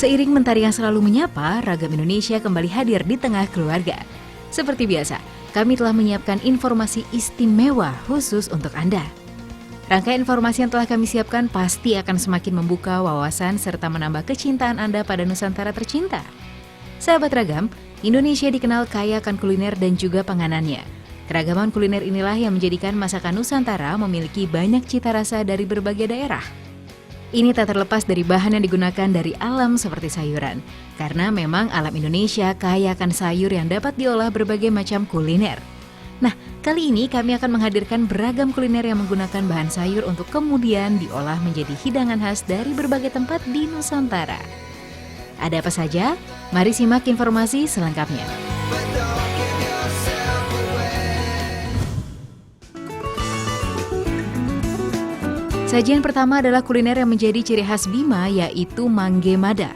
Seiring mentari yang selalu menyapa, Ragam Indonesia kembali hadir di tengah keluarga. Seperti biasa, kami telah menyiapkan informasi istimewa khusus untuk Anda. Rangkaian informasi yang telah kami siapkan pasti akan semakin membuka wawasan serta menambah kecintaan Anda pada Nusantara tercinta. Sahabat Ragam, Indonesia dikenal kaya akan kuliner dan juga panganannya. Keragaman kuliner inilah yang menjadikan masakan Nusantara memiliki banyak cita rasa dari berbagai daerah. Ini tak terlepas dari bahan yang digunakan dari alam seperti sayuran. Karena memang alam Indonesia kaya akan sayur yang dapat diolah berbagai macam kuliner. Nah, kali ini kami akan menghadirkan beragam kuliner yang menggunakan bahan sayur untuk kemudian diolah menjadi hidangan khas dari berbagai tempat di Nusantara. Ada apa saja? Mari simak informasi selengkapnya. Sajian pertama adalah kuliner yang menjadi ciri khas Bima, yaitu mangge mada.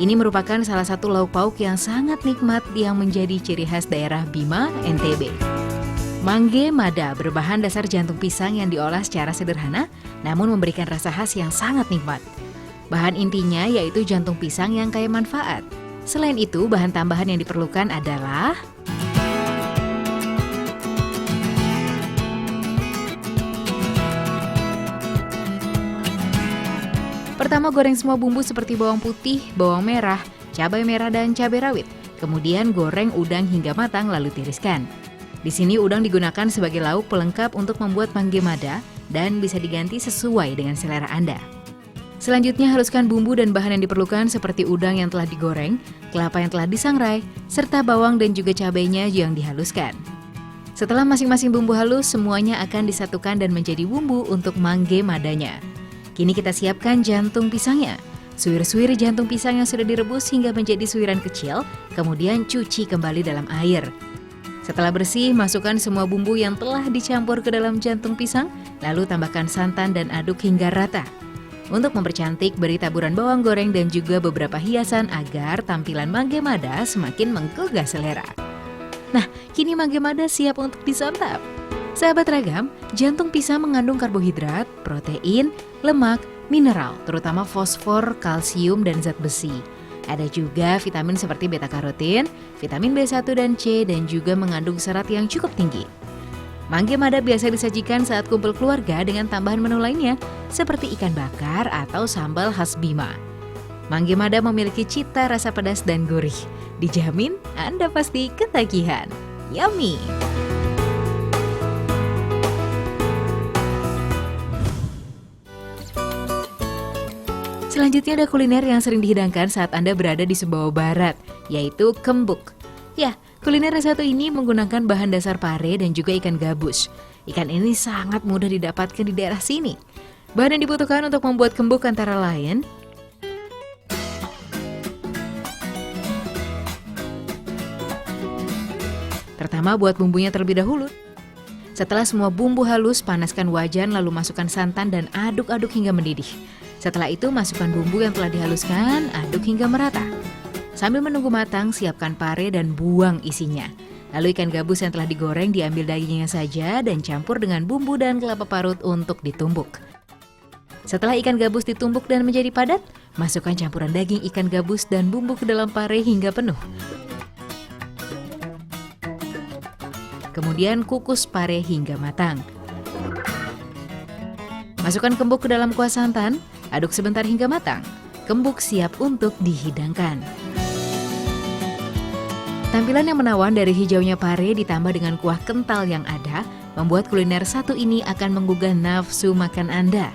Ini merupakan salah satu lauk pauk yang sangat nikmat yang menjadi ciri khas daerah Bima, NTB. Mangge mada berbahan dasar jantung pisang yang diolah secara sederhana, namun memberikan rasa khas yang sangat nikmat. Bahan intinya yaitu jantung pisang yang kaya manfaat. Selain itu, bahan tambahan yang diperlukan adalah pertama, goreng semua bumbu seperti bawang putih, bawang merah, cabai merah, dan cabai rawit. Kemudian goreng udang hingga matang lalu tiriskan. Di sini udang digunakan sebagai lauk pelengkap untuk membuat mangge mada dan bisa diganti sesuai dengan selera Anda. Selanjutnya haluskan bumbu dan bahan yang diperlukan seperti udang yang telah digoreng, kelapa yang telah disangrai, serta bawang dan juga cabainya yang dihaluskan. Setelah masing-masing bumbu halus, semuanya akan disatukan dan menjadi bumbu untuk mangge madanya. Kini kita siapkan jantung pisangnya. Suwir-suwir jantung pisang yang sudah direbus hingga menjadi suiran kecil, kemudian cuci kembali dalam air. Setelah bersih, masukkan semua bumbu yang telah dicampur ke dalam jantung pisang, lalu tambahkan santan dan aduk hingga rata. Untuk mempercantik, beri taburan bawang goreng dan juga beberapa hiasan agar tampilan mangge mada semakin menggugah selera. Nah, kini mangge mada siap untuk disantap. Sahabat Ragam, jantung pisang mengandung karbohidrat, protein, lemak, mineral, terutama fosfor, kalsium, dan zat besi. Ada juga vitamin seperti beta-karotin, vitamin B1 dan C, dan juga mengandung serat yang cukup tinggi. Mangge mada biasa disajikan saat kumpul keluarga dengan tambahan menu lainnya, seperti ikan bakar atau sambal khas Bima. Mangge mada memiliki cita rasa pedas dan gurih. Dijamin Anda pasti ketagihan. Yummy! Selanjutnya ada kuliner yang sering dihidangkan saat Anda berada di Sumbawa Barat, yaitu kembuk. Ya, kuliner yang satu ini menggunakan bahan dasar pare dan juga ikan gabus. Ikan ini sangat mudah didapatkan di daerah sini. Bahan yang dibutuhkan untuk membuat kembuk antara lain pertama, buat bumbunya terlebih dahulu. Setelah semua bumbu halus, panaskan wajan lalu masukkan santan dan aduk-aduk hingga mendidih. Setelah itu masukkan bumbu yang telah dihaluskan, aduk hingga merata. Sambil menunggu matang, siapkan pare dan buang isinya. Lalu ikan gabus yang telah digoreng diambil dagingnya saja dan campur dengan bumbu dan kelapa parut untuk ditumbuk. Setelah ikan gabus ditumbuk dan menjadi padat, masukkan campuran daging ikan gabus dan bumbu ke dalam pare hingga penuh. Kemudian kukus pare hingga matang. Masukkan kembuk ke dalam kuah santan, aduk sebentar hingga matang. Kembuk siap untuk dihidangkan. Tampilan yang menawan dari hijaunya pare ditambah dengan kuah kental yang ada, membuat kuliner satu ini akan menggugah nafsu makan Anda.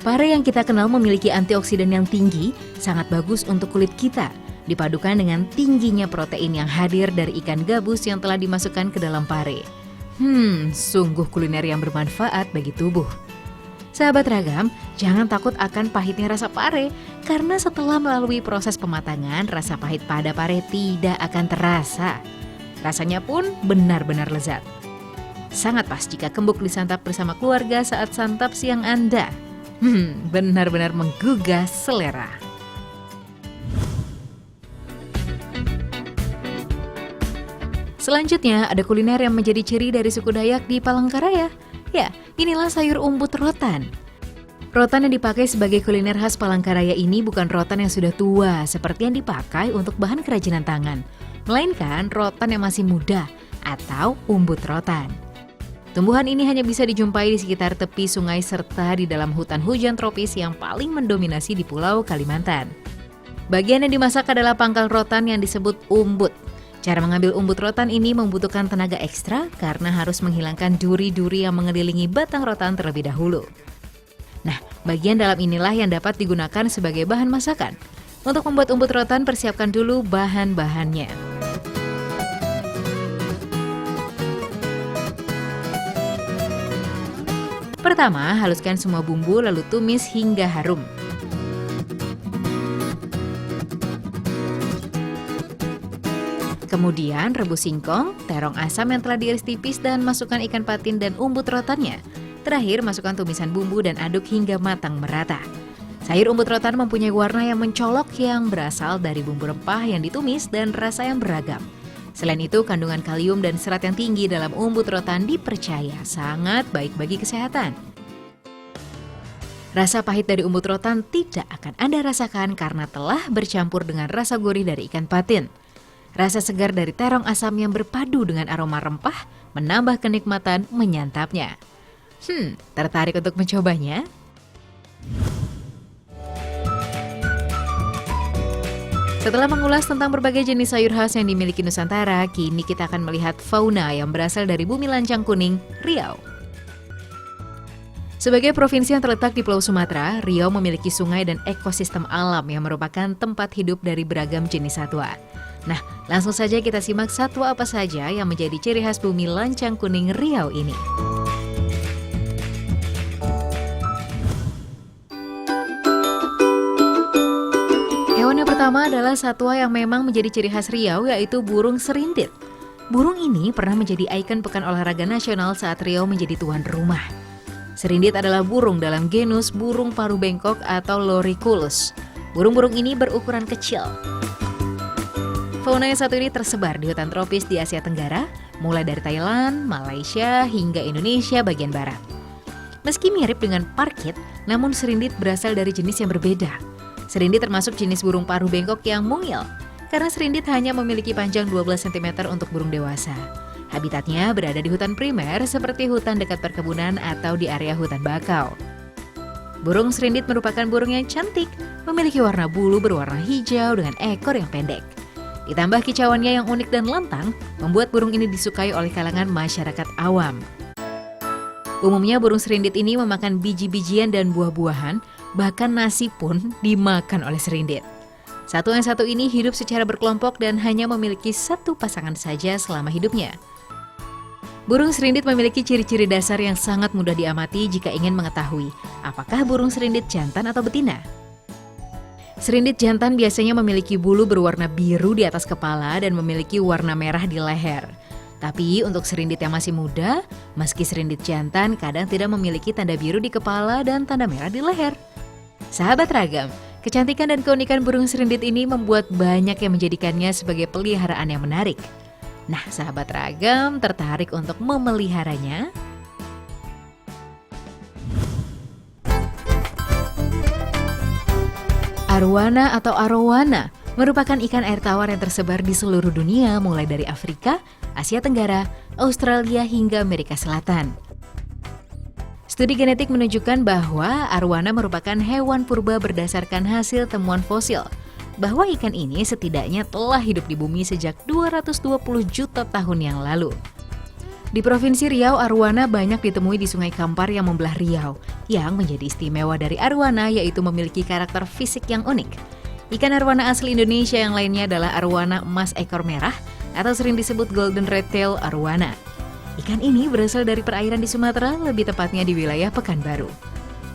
Pare yang kita kenal memiliki antioksidan yang tinggi, sangat bagus untuk kulit kita. Dipadukan dengan tingginya protein yang hadir dari ikan gabus yang telah dimasukkan ke dalam pare. Sungguh kuliner yang bermanfaat bagi tubuh. Sahabat Ragam, jangan takut akan pahitnya rasa pare, karena setelah melalui proses pematangan, rasa pahit pada pare tidak akan terasa. Rasanya pun benar-benar lezat. Sangat pas jika kembuk disantap bersama keluarga saat santap siang Anda. Benar-benar menggugah selera. Selanjutnya ada kuliner yang menjadi ciri dari suku Dayak di Palangkaraya. Ya, inilah sayur umbut rotan. Rotan yang dipakai sebagai kuliner khas Palangkaraya ini bukan rotan yang sudah tua seperti yang dipakai untuk bahan kerajinan tangan, melainkan rotan yang masih muda atau umbut rotan. Tumbuhan ini hanya bisa dijumpai di sekitar tepi sungai serta di dalam hutan hujan tropis yang paling mendominasi di Pulau Kalimantan. Bagian yang dimasak adalah pangkal rotan yang disebut umbut. Cara mengambil umbut rotan ini membutuhkan tenaga ekstra karena harus menghilangkan duri-duri yang mengelilingi batang rotan terlebih dahulu. Nah, bagian dalam inilah yang dapat digunakan sebagai bahan masakan. Untuk membuat umbut rotan, persiapkan dulu bahan-bahannya. Pertama, haluskan semua bumbu lalu tumis hingga harum. Kemudian rebus singkong, terong asam yang telah diiris tipis dan masukkan ikan patin dan umbut rotannya. Terakhir, masukkan tumisan bumbu dan aduk hingga matang merata. Sayur umbut rotan mempunyai warna yang mencolok yang berasal dari bumbu rempah yang ditumis dan rasa yang beragam. Selain itu, kandungan kalium dan serat yang tinggi dalam umbut rotan dipercaya sangat baik bagi kesehatan. Rasa pahit dari umbut rotan tidak akan Anda rasakan karena telah bercampur dengan rasa gurih dari ikan patin. Rasa segar dari terong asam yang berpadu dengan aroma rempah menambah kenikmatan menyantapnya. Tertarik untuk mencobanya? Setelah mengulas tentang berbagai jenis sayur khas yang dimiliki Nusantara, kini kita akan melihat fauna yang berasal dari bumi lancang kuning, Riau. Sebagai provinsi yang terletak di Pulau Sumatera, Riau memiliki sungai dan ekosistem alam yang merupakan tempat hidup dari beragam jenis satwa. Nah, langsung saja kita simak satwa apa saja yang menjadi ciri khas bumi lancang kuning Riau ini. Hewan yang pertama adalah satwa yang memang menjadi ciri khas Riau, yaitu burung serindit. Burung ini pernah menjadi ikon pekan olahraga nasional saat Riau menjadi tuan rumah. Serindit adalah burung dalam genus burung paruh bengkok atau Loriculus. Burung-burung ini berukuran kecil. Fauna yang satu ini tersebar di hutan tropis di Asia Tenggara, mulai dari Thailand, Malaysia, hingga Indonesia bagian barat. Meski mirip dengan parkit, namun serindit berasal dari jenis yang berbeda. Serindit termasuk jenis burung paruh bengkok yang mungil, karena serindit hanya memiliki panjang 12 cm untuk burung dewasa. Habitatnya berada di hutan primer seperti hutan dekat perkebunan atau di area hutan bakau. Burung serindit merupakan burung yang cantik, memiliki warna bulu berwarna hijau dengan ekor yang pendek. Ditambah kicauannya yang unik dan lantang, membuat burung ini disukai oleh kalangan masyarakat awam. Umumnya burung serindit ini memakan biji-bijian dan buah-buahan, bahkan nasi pun dimakan oleh serindit. Satu yang satu ini hidup secara berkelompok dan hanya memiliki satu pasangan saja selama hidupnya. Burung serindit memiliki ciri-ciri dasar yang sangat mudah diamati jika ingin mengetahui apakah burung serindit jantan atau betina. Serindit jantan biasanya memiliki bulu berwarna biru di atas kepala dan memiliki warna merah di leher. Tapi untuk serindit yang masih muda, meski serindit jantan kadang tidak memiliki tanda biru di kepala dan tanda merah di leher. Sahabat ragam, kecantikan dan keunikan burung serindit ini membuat banyak yang menjadikannya sebagai peliharaan yang menarik. Nah, sahabat ragam tertarik untuk memeliharanya? Arowana atau arowana merupakan ikan air tawar yang tersebar di seluruh dunia mulai dari Afrika, Asia Tenggara, Australia hingga Amerika Selatan. Studi genetik menunjukkan bahwa arowana merupakan hewan purba berdasarkan hasil temuan fosil, bahwa ikan ini setidaknya telah hidup di bumi sejak 220 juta tahun yang lalu. Di Provinsi Riau, arowana banyak ditemui di Sungai Kampar yang membelah Riau. Yang menjadi istimewa dari arowana yaitu memiliki karakter fisik yang unik. Ikan arowana asli Indonesia yang lainnya adalah arowana emas ekor merah atau sering disebut golden red tail arowana. Ikan ini berasal dari perairan di Sumatera, lebih tepatnya di wilayah Pekanbaru.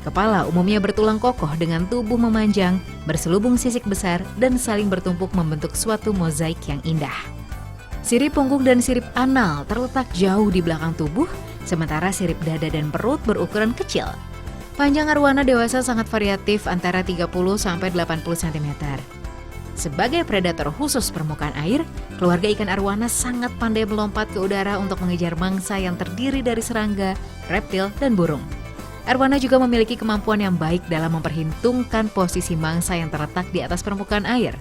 Kepala umumnya bertulang kokoh dengan tubuh memanjang, berselubung sisik besar, dan saling bertumpuk membentuk suatu mozaik yang indah. Sirip punggung dan sirip anal terletak jauh di belakang tubuh, sementara sirip dada dan perut berukuran kecil. Panjang arowana dewasa sangat variatif antara 30-80 cm. Sebagai predator khusus permukaan air, keluarga ikan arowana sangat pandai melompat ke udara untuk mengejar mangsa yang terdiri dari serangga, reptil, dan burung. Arowana juga memiliki kemampuan yang baik dalam memperhitungkan posisi mangsa yang terletak di atas permukaan air.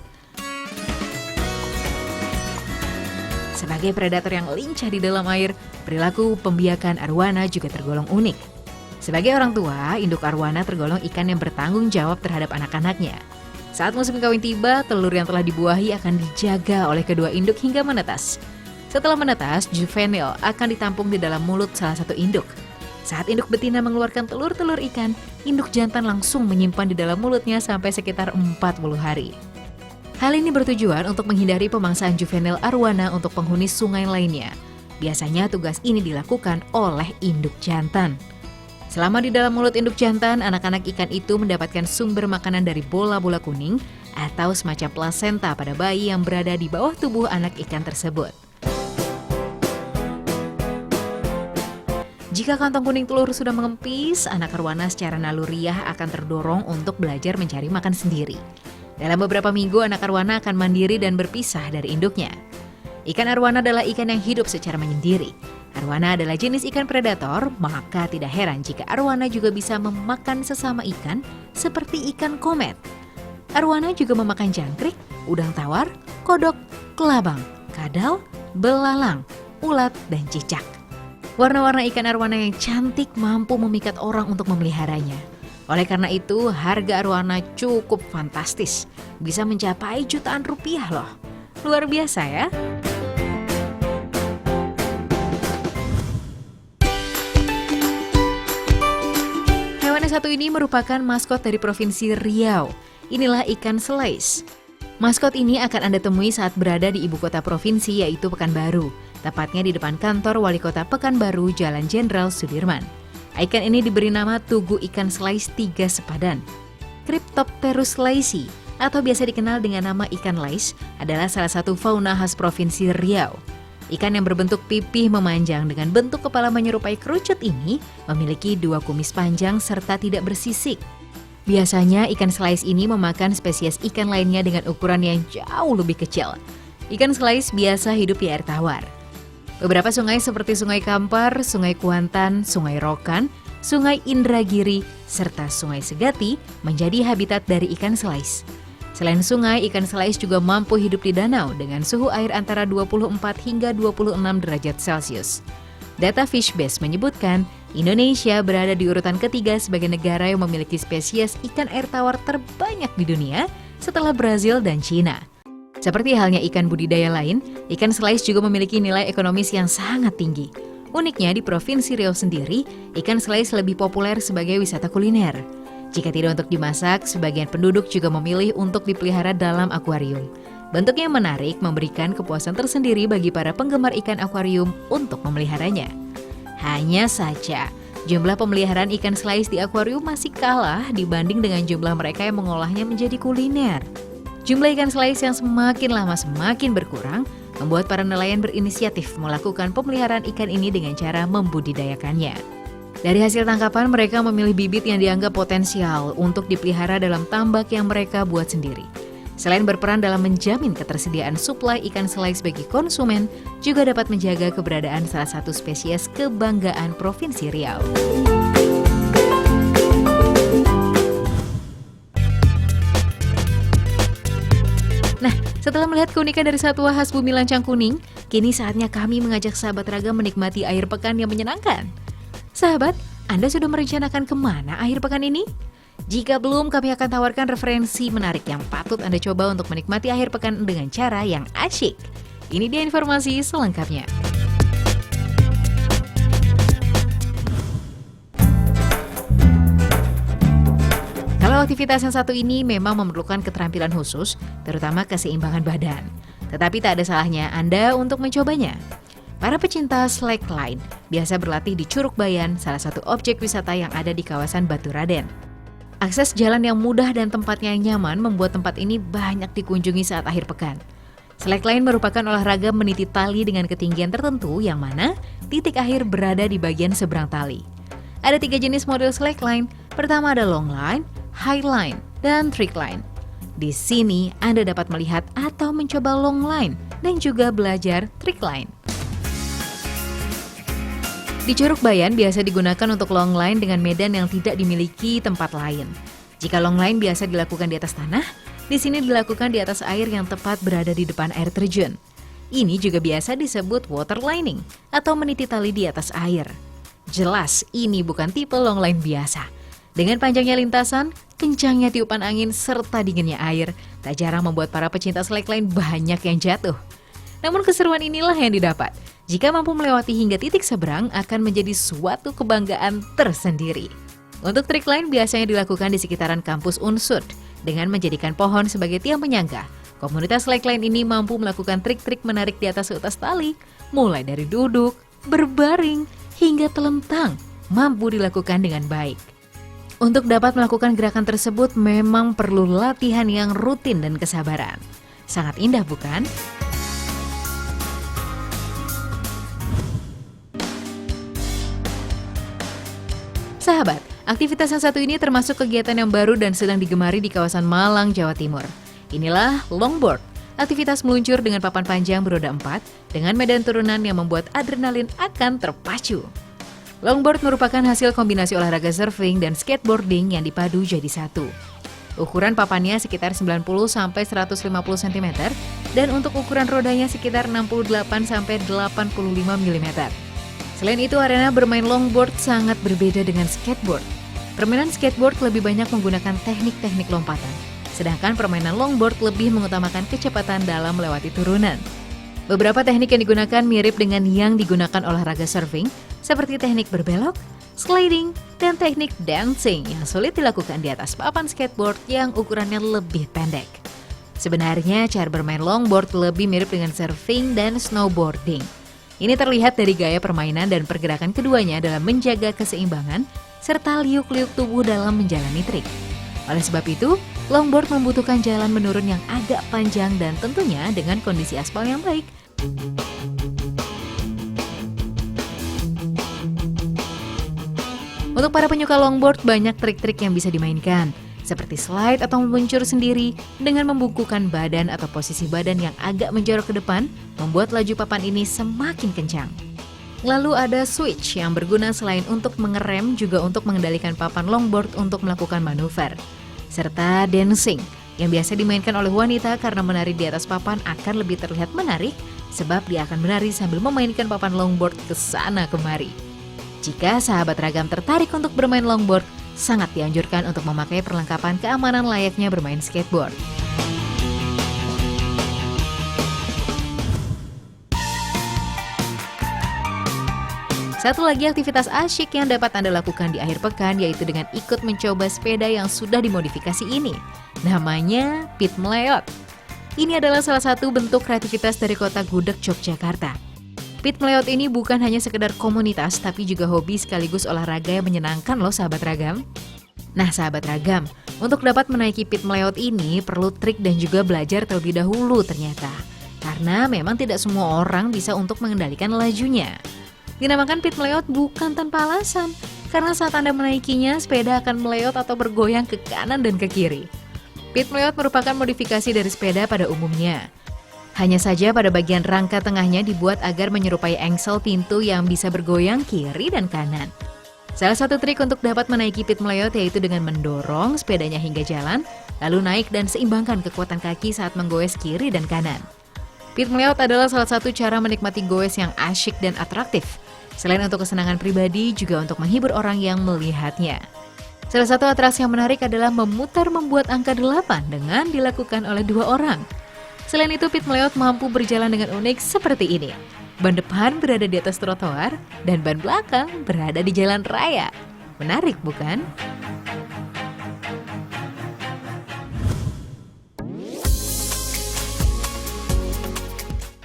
Sebagai predator yang lincah di dalam air, perilaku pembiakan arowana juga tergolong unik. Sebagai orang tua, induk arowana tergolong ikan yang bertanggung jawab terhadap anak-anaknya. Saat musim kawin tiba, telur yang telah dibuahi akan dijaga oleh kedua induk hingga menetas. Setelah menetas, juvenil akan ditampung di dalam mulut salah satu induk. Saat induk betina mengeluarkan telur-telur ikan, induk jantan langsung menyimpan di dalam mulutnya sampai sekitar 40 hari. Hal ini bertujuan untuk menghindari pemangsaan juvenil arowana untuk penghuni sungai lainnya. Biasanya tugas ini dilakukan oleh induk jantan. Selama di dalam mulut induk jantan, anak-anak ikan itu mendapatkan sumber makanan dari bola-bola kuning atau semacam plasenta pada bayi yang berada di bawah tubuh anak ikan tersebut. Jika kantong kuning telur sudah mengempis, anak arowana secara naluriah akan terdorong untuk belajar mencari makan sendiri. Dalam beberapa minggu, anak arowana akan mandiri dan berpisah dari induknya. Ikan arowana adalah ikan yang hidup secara menyendiri. Arowana adalah jenis ikan predator, maka tidak heran jika arowana juga bisa memakan sesama ikan seperti ikan komet. Arowana juga memakan jangkrik, udang tawar, kodok, kelabang, kadal, belalang, ulat, dan cicak. Warna-warna ikan arowana yang cantik mampu memikat orang untuk memeliharanya. Oleh karena itu, harga arowana cukup fantastis. Bisa mencapai jutaan rupiah loh. Luar biasa ya. Hewan yang satu ini merupakan maskot dari Provinsi Riau. Inilah ikan selais. Maskot ini akan Anda temui saat berada di ibu kota provinsi yaitu Pekanbaru. Tepatnya di depan kantor Wali Kota Pekanbaru, Jalan Jenderal Sudirman. Ikan ini diberi nama tugu ikan selais 3 sepadan. Cryptopterus laisi atau biasa dikenal dengan nama ikan lais adalah salah satu fauna khas Provinsi Riau. Ikan yang berbentuk pipih memanjang dengan bentuk kepala menyerupai kerucut ini memiliki 2 kumis panjang serta tidak bersisik. Biasanya ikan selais ini memakan spesies ikan lainnya dengan ukuran yang jauh lebih kecil. Ikan selais biasa hidup di air tawar. Beberapa sungai seperti Sungai Kampar, Sungai Kuantan, Sungai Rokan, Sungai Indragiri, serta Sungai Segati menjadi habitat dari ikan selais. Selain sungai, ikan selais juga mampu hidup di danau dengan suhu air antara 24 hingga 26 derajat Celcius. Data Fishbase menyebutkan, Indonesia berada di urutan ketiga sebagai negara yang memiliki spesies ikan air tawar terbanyak di dunia setelah Brazil dan Cina. Seperti halnya ikan budidaya lain, ikan selais juga memiliki nilai ekonomis yang sangat tinggi. Uniknya di Provinsi Riau sendiri, ikan selais lebih populer sebagai wisata kuliner. Jika tidak untuk dimasak, sebagian penduduk juga memilih untuk dipelihara dalam akuarium. Bentuk yang menarik memberikan kepuasan tersendiri bagi para penggemar ikan akuarium untuk memeliharanya. Hanya saja, jumlah pemeliharaan ikan selais di akuarium masih kalah dibanding dengan jumlah mereka yang mengolahnya menjadi kuliner. Jumlah ikan selais yang semakin lama semakin berkurang, membuat para nelayan berinisiatif melakukan pemeliharaan ikan ini dengan cara membudidayakannya. Dari hasil tangkapan, mereka memilih bibit yang dianggap potensial untuk dipelihara dalam tambak yang mereka buat sendiri. Selain berperan dalam menjamin ketersediaan suplai ikan selais bagi konsumen, juga dapat menjaga keberadaan salah satu spesies kebanggaan Provinsi Riau. Nah, setelah melihat keunikan dari satwa khas bumi lancang kuning, kini saatnya kami mengajak sahabat Raga menikmati akhir pekan yang menyenangkan. Sahabat, Anda sudah merencanakan kemana akhir pekan ini? Jika belum, kami akan tawarkan referensi menarik yang patut Anda coba untuk menikmati akhir pekan dengan cara yang asyik. Ini dia informasi selengkapnya. Kalau aktivitas yang satu ini memang memerlukan keterampilan khusus, terutama keseimbangan badan. Tetapi tak ada salahnya Anda untuk mencobanya. Para pecinta slackline biasa berlatih di Curug Bayan, salah satu objek wisata yang ada di kawasan Baturaden. Akses jalan yang mudah dan tempatnya yang nyaman membuat tempat ini banyak dikunjungi saat akhir pekan. Slackline merupakan olahraga meniti tali dengan ketinggian tertentu yang mana titik akhir berada di bagian seberang tali. Ada 3 jenis model slackline. Pertama ada long line, high line, dan trick line. Di sini Anda dapat melihat atau mencoba long line dan juga belajar trick line. Di Curug Bayan biasa digunakan untuk longline dengan medan yang tidak dimiliki tempat lain. Jika longline biasa dilakukan di atas tanah, di sini dilakukan di atas air yang tepat berada di depan air terjun. Ini juga biasa disebut waterlining atau meniti tali di atas air. Jelas ini bukan tipe longline biasa. Dengan panjangnya lintasan, kencangnya tiupan angin, serta dinginnya air, tak jarang membuat para pecinta slackline banyak yang jatuh. Namun keseruan inilah yang didapat. Jika mampu melewati hingga titik seberang akan menjadi suatu kebanggaan tersendiri. Untuk trik lain biasanya dilakukan di sekitaran kampus Unsud dengan menjadikan pohon sebagai tiang penyangga. Komunitas slackline ini mampu melakukan trik-trik menarik di atas utas tali, mulai dari duduk, berbaring, hingga telentang, mampu dilakukan dengan baik. Untuk dapat melakukan gerakan tersebut memang perlu latihan yang rutin dan kesabaran. Sangat indah bukan? Sahabat, aktivitas yang satu ini termasuk kegiatan yang baru dan sedang digemari di kawasan Malang, Jawa Timur. Inilah longboard, aktivitas meluncur dengan papan panjang beroda 4 dengan medan turunan yang membuat adrenalin akan terpacu. Longboard merupakan hasil kombinasi olahraga surfing dan skateboarding yang dipadu jadi satu. Ukuran papannya sekitar 90-150 cm dan untuk ukuran rodanya sekitar 68-85 mm. Selain itu, arena bermain longboard sangat berbeda dengan skateboard. Permainan skateboard lebih banyak menggunakan teknik-teknik lompatan, sedangkan permainan longboard lebih mengutamakan kecepatan dalam melewati turunan. Beberapa teknik yang digunakan mirip dengan yang digunakan olahraga surfing, seperti teknik berbelok, sliding, dan teknik dancing yang sulit dilakukan di atas papan skateboard yang ukurannya lebih pendek. Sebenarnya, cara bermain longboard lebih mirip dengan surfing dan snowboarding. Ini terlihat dari gaya permainan dan pergerakan keduanya dalam menjaga keseimbangan serta liuk-liuk tubuh dalam menjalani trik. Oleh sebab itu, longboard membutuhkan jalan menurun yang agak panjang dan tentunya dengan kondisi aspal yang baik. Untuk para penyuka longboard, banyak trik-trik yang bisa dimainkan, seperti slide atau meluncur sendiri dengan membungkukkan badan atau posisi badan yang agak menjorok ke depan, membuat laju papan ini semakin kencang. Lalu ada switch yang berguna selain untuk mengerem juga untuk mengendalikan papan longboard untuk melakukan manuver. Serta dancing yang biasa dimainkan oleh wanita karena menari di atas papan akan lebih terlihat menarik sebab dia akan menari sambil memainkan papan longboard ke sana kemari. Jika sahabat ragam tertarik untuk bermain longboard, sangat dianjurkan untuk memakai perlengkapan keamanan layaknya bermain skateboard. Satu lagi aktivitas asyik yang dapat Anda lakukan di akhir pekan yaitu dengan ikut mencoba sepeda yang sudah dimodifikasi ini. Namanya Pit Meleot. Ini adalah salah satu bentuk kreativitas dari kota Gudeg, Yogyakarta. Pit Meleot ini bukan hanya sekedar komunitas tapi juga hobi sekaligus olahraga yang menyenangkan loh sahabat ragam. Nah sahabat ragam, untuk dapat menaiki Pit Meleot ini perlu trik dan juga belajar terlebih dahulu ternyata. Karena memang tidak semua orang bisa untuk mengendalikan lajunya. Dinamakan Pit Meleot bukan tanpa alasan, karena saat Anda menaikinya, sepeda akan meleot atau bergoyang ke kanan dan ke kiri. Pit Meleot merupakan modifikasi dari sepeda pada umumnya. Hanya saja pada bagian rangka tengahnya dibuat agar menyerupai engsel pintu yang bisa bergoyang kiri dan kanan. Salah satu trik untuk dapat menaiki Pit Meleot yaitu dengan mendorong sepedanya hingga jalan, lalu naik dan seimbangkan kekuatan kaki saat menggoes kiri dan kanan. Pit Meleot adalah salah satu cara menikmati goes yang asyik dan atraktif. Selain untuk kesenangan pribadi, juga untuk menghibur orang yang melihatnya. Salah satu atraksi yang menarik adalah memutar membuat angka 8 dengan dilakukan oleh 2 orang. Selain itu, Pit Meleot mampu berjalan dengan unik seperti ini. Ban depan berada di atas trotoar dan ban belakang berada di jalan raya. Menarik bukan?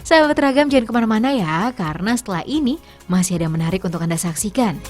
Sahabat ragam jangan kemana-mana ya, karena setelah ini masih ada yang menarik untuk Anda saksikan.